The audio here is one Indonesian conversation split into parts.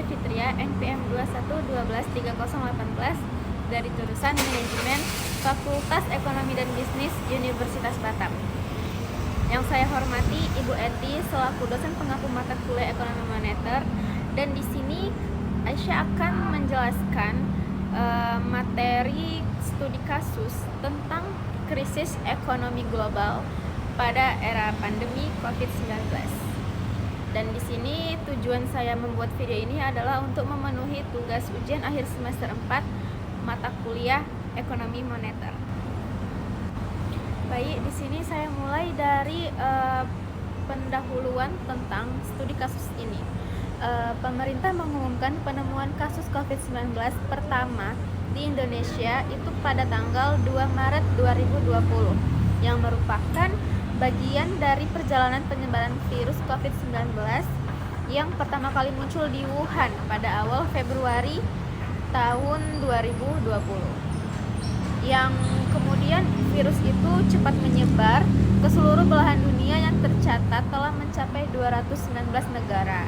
Fitria, NPM 21123018 dari jurusan Manajemen Fakultas Ekonomi dan Bisnis Universitas Batam. Yang saya hormati Ibu Eti selaku dosen pengampu mata kuliah Ekonomi Moneter, dan di sini Aisyah akan menjelaskan materi studi kasus tentang krisis ekonomi global pada era pandemi COVID-19. Dan di sini tujuan saya membuat video ini adalah untuk memenuhi tugas ujian akhir semester 4 mata kuliah Ekonomi Moneter. Baik, di sini saya mulai dari pendahuluan tentang studi kasus ini. Pemerintah mengumumkan penemuan kasus COVID-19 pertama di Indonesia itu pada tanggal 2 Maret 2020 yang merupakan bagian dari perjalanan penyebaran virus COVID-19 yang pertama kali muncul di Wuhan pada awal Februari tahun 2020, yang kemudian virus itu cepat menyebar ke seluruh belahan dunia yang tercatat telah mencapai 219 negara.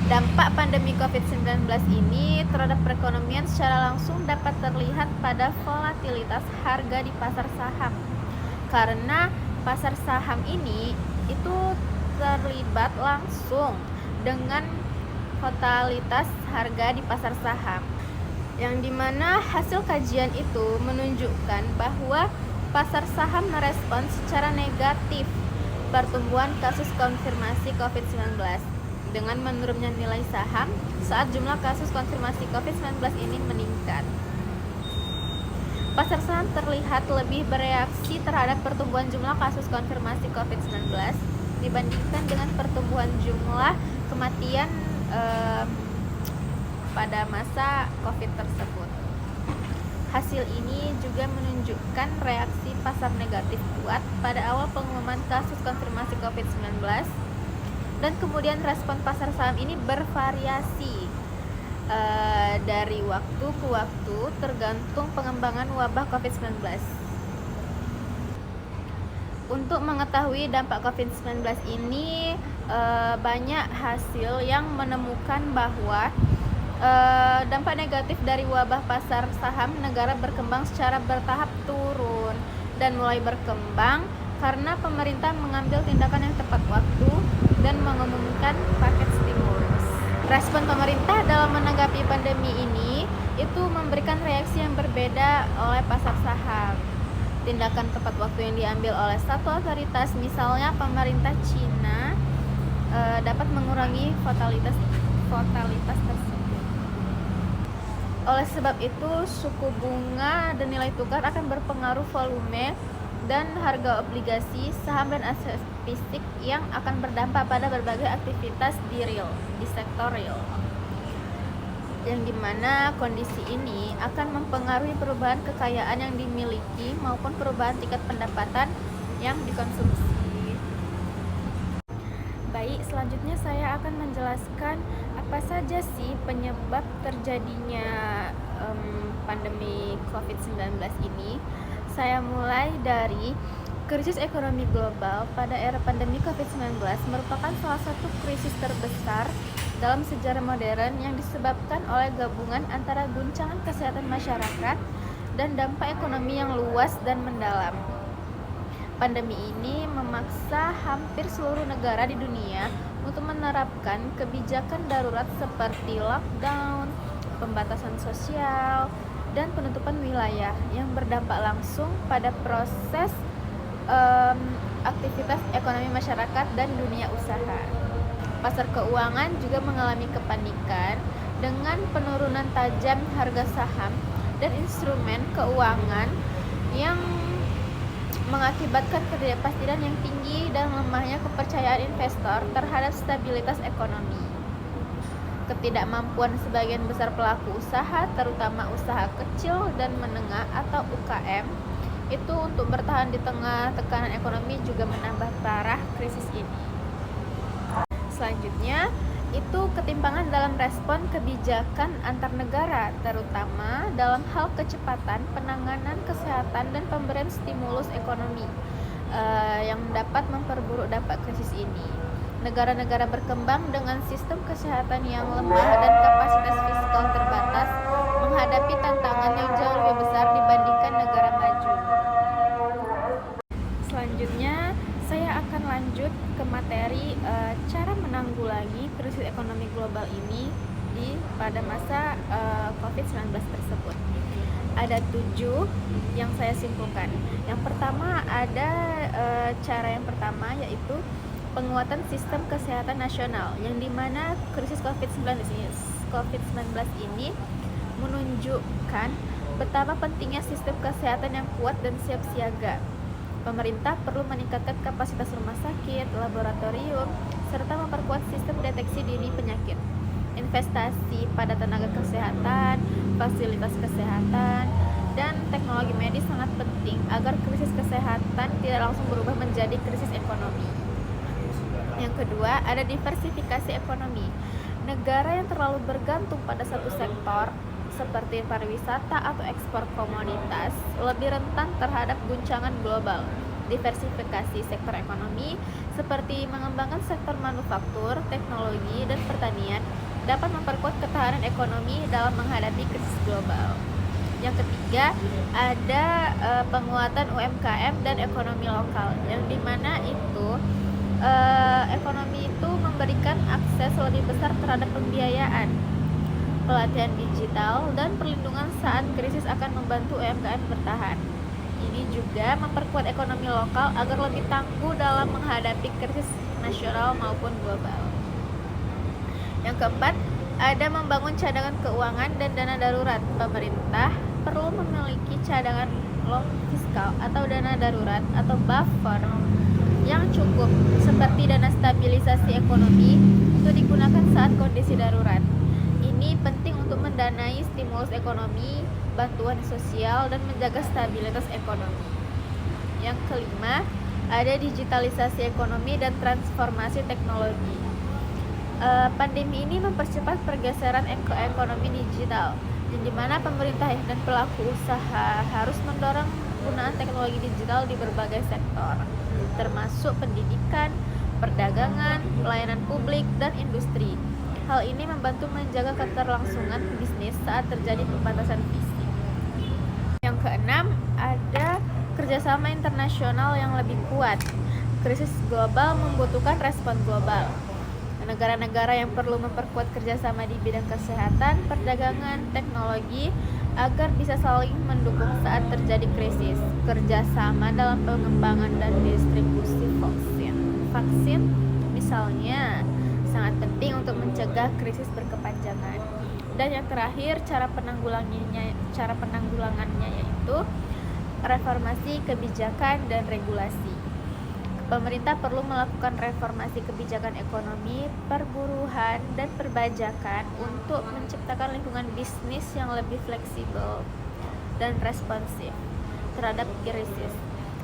Dampak pandemi COVID-19 ini terhadap perekonomian secara langsung dapat terlihat pada volatilitas harga di pasar saham, karena pasar saham ini itu terlibat langsung dengan volatilitas harga di pasar saham, yang dimana hasil kajian itu menunjukkan bahwa pasar saham merespon secara negatif pertumbuhan kasus konfirmasi COVID-19 dengan menurunnya nilai saham saat jumlah kasus konfirmasi COVID-19 ini meningkat. Pasar saham terlihat lebih bereaksi terhadap pertumbuhan jumlah kasus konfirmasi COVID-19 dibandingkan dengan pertumbuhan jumlah kematian pada masa COVID tersebut. Hasil ini juga menunjukkan reaksi pasar negatif kuat pada awal pengumuman kasus konfirmasi COVID-19, dan kemudian respon pasar saham ini bervariasi dari waktu ke waktu tergantung pengembangan wabah COVID-19. Untuk mengetahui dampak COVID-19 ini, banyak hasil yang menemukan bahwa dampak negatif dari wabah pasar saham negara berkembang secara bertahap turun dan mulai berkembang karena pemerintah mengambil tindakan yang tepat waktu dan mengumumkan paket stimulus. Respon pemerintah dalam menanggapi pandemi ini itu memberikan reaksi yang berbeda oleh pasar saham. Tindakan tepat waktu yang diambil oleh satu otoritas, misalnya pemerintah Cina, dapat mengurangi volatilitas tersebut. Oleh sebab itu, suku bunga dan nilai tukar akan berpengaruh volume dan harga obligasi, saham dan aset fisik yang akan berdampak pada berbagai aktivitas di sektor real. Yang dimana kondisi ini akan mempengaruhi perubahan kekayaan yang dimiliki maupun perubahan tingkat pendapatan yang dikonsumsi. Baik, selanjutnya saya akan menjelaskan apa saja sih penyebab terjadinya pandemi COVID-19 ini. Saya mulai dari krisis ekonomi global pada era pandemi COVID-19 merupakan salah satu krisis terbesar dalam sejarah modern yang disebabkan oleh gabungan antara guncangan kesehatan masyarakat dan dampak ekonomi yang luas dan mendalam. Pandemi ini memaksa hampir seluruh negara di dunia untuk menerapkan kebijakan darurat seperti lockdown, pembatasan sosial, dan penutupan wilayah yang berdampak langsung pada proses aktivitas ekonomi masyarakat dan dunia usaha. Pasar keuangan juga mengalami kepanikan dengan penurunan tajam harga saham dan instrumen keuangan yang mengakibatkan ketidakpastian yang tinggi dan lemahnya kepercayaan investor terhadap stabilitas ekonomi. Ketidakmampuan sebagian besar pelaku usaha, terutama usaha kecil dan menengah atau UKM, itu untuk bertahan di tengah tekanan ekonomi juga menambah parah krisis ini. Selanjutnya, itu ketimpangan dalam respon kebijakan antar negara, terutama dalam hal kecepatan penanganan kesehatan dan pemberian stimulus ekonomi yang dapat memperburuk dampak krisis ini. Negara-negara berkembang dengan sistem kesehatan yang lemah dan kapasitas fiskal terbatas menghadapi tantangan yang jauh lebih besar dibandingkan negara maju. Selanjutnya, saya akan lanjut ke materi cara menanggulangi krisis ekonomi global ini pada masa COVID-19 tersebut. Ada 7 yang saya simpulkan. Yang pertama ada cara yang pertama yaitu penguatan sistem kesehatan nasional, yang dimana krisis COVID-19 ini menunjukkan betapa pentingnya sistem kesehatan yang kuat dan siap siaga. Pemerintah perlu meningkatkan kapasitas rumah sakit, laboratorium, serta memperkuat sistem deteksi dini penyakit. Investasi pada tenaga kesehatan, fasilitas kesehatan, dan teknologi medis sangat penting agar krisis kesehatan tidak langsung berubah menjadi krisis ekonomi. Yang kedua, ada diversifikasi ekonomi. Negara yang terlalu bergantung pada satu sektor seperti pariwisata atau ekspor komoditas lebih rentan terhadap guncangan global. Diversifikasi sektor ekonomi seperti mengembangkan sektor manufaktur, teknologi, dan pertanian dapat memperkuat ketahanan ekonomi dalam menghadapi krisis global. Yang ketiga, ada penguatan UMKM dan ekonomi lokal, yang dimana itu ekonomi itu memberikan akses lebih besar terhadap pembiayaan, pelatihan digital, dan perlindungan saat krisis akan membantu UMKM bertahan. Ini juga memperkuat ekonomi lokal agar lebih tangguh dalam menghadapi krisis nasional maupun global. Yang keempat, ada membangun cadangan keuangan dan dana darurat. Pemerintah perlu memiliki cadangan loan fiskal atau dana darurat atau buffer yang cukup seperti dana stabilisasi ekonomi untuk digunakan saat kondisi darurat. Ini penting untuk mendanai stimulus ekonomi, bantuan sosial, dan menjaga stabilitas ekonomi. Yang kelima, ada digitalisasi ekonomi dan transformasi teknologi. Pandemi ini mempercepat pergeseran ekonomi digital, di mana pemerintah dan pelaku usaha harus mendorong penggunaan teknologi digital di berbagai sektor, termasuk pendidikan, perdagangan, pelayanan publik, dan industri. Hal ini membantu menjaga keterlangsungan bisnis saat terjadi pembatasan fisik. Yang keenam, ada kerjasama internasional yang lebih kuat. Krisis global membutuhkan respon global. Negara-negara yang perlu memperkuat kerjasama di bidang kesehatan, perdagangan, teknologi agar bisa saling mendukung saat terjadi krisis. Kerjasama dalam pengembangan dan distribusi vaksin misalnya sangat penting untuk mencegah krisis berkepanjangan. Dan yang terakhir, cara penanggulangannya yaitu reformasi kebijakan dan regulasi. Pemerintah perlu melakukan reformasi kebijakan ekonomi, perburuhan, dan perbajakan untuk menciptakan lingkungan bisnis yang lebih fleksibel dan responsif terhadap krisis.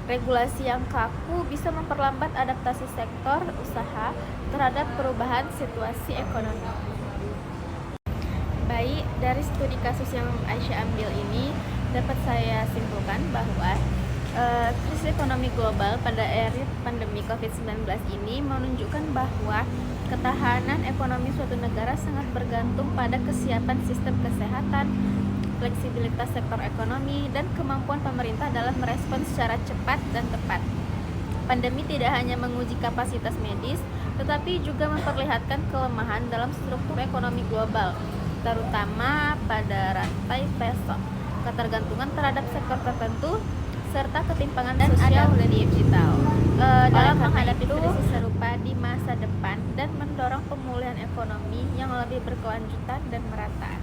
Regulasi yang kaku bisa memperlambat adaptasi sektor usaha terhadap perubahan situasi ekonomi. Baik, dari studi kasus yang Aisyah ambil ini dapat saya simpulkan bahwa krisis ekonomi global pada era pandemi COVID-19 ini menunjukkan bahwa ketahanan ekonomi suatu negara sangat bergantung pada kesiapan sistem kesehatan, fleksibilitas sektor ekonomi, dan kemampuan pemerintah dalam merespons secara cepat dan tepat. Pandemi tidak hanya menguji kapasitas medis, tetapi juga memperlihatkan kelemahan dalam struktur ekonomi global, terutama pada rantai pasok, ketergantungan terhadap sektor tertentu, serta ketimpangan dan sosial dan digital dalam menghadapi krisis serupa di masa depan dan mendorong pemulihan ekonomi yang lebih berkelanjutan dan merata.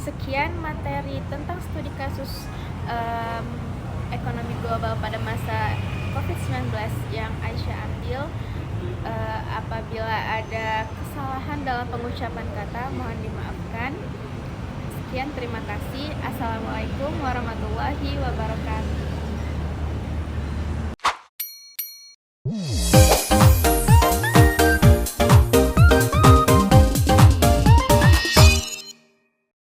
Sekian materi tentang studi kasus ekonomi global pada masa COVID-19 yang Aisyah ambil. Apabila ada kesalahan dalam pengucapan kata, mohon dimaafkan. Sekian, terima kasih. Assalamualaikum warahmatullahi wabarakatuh.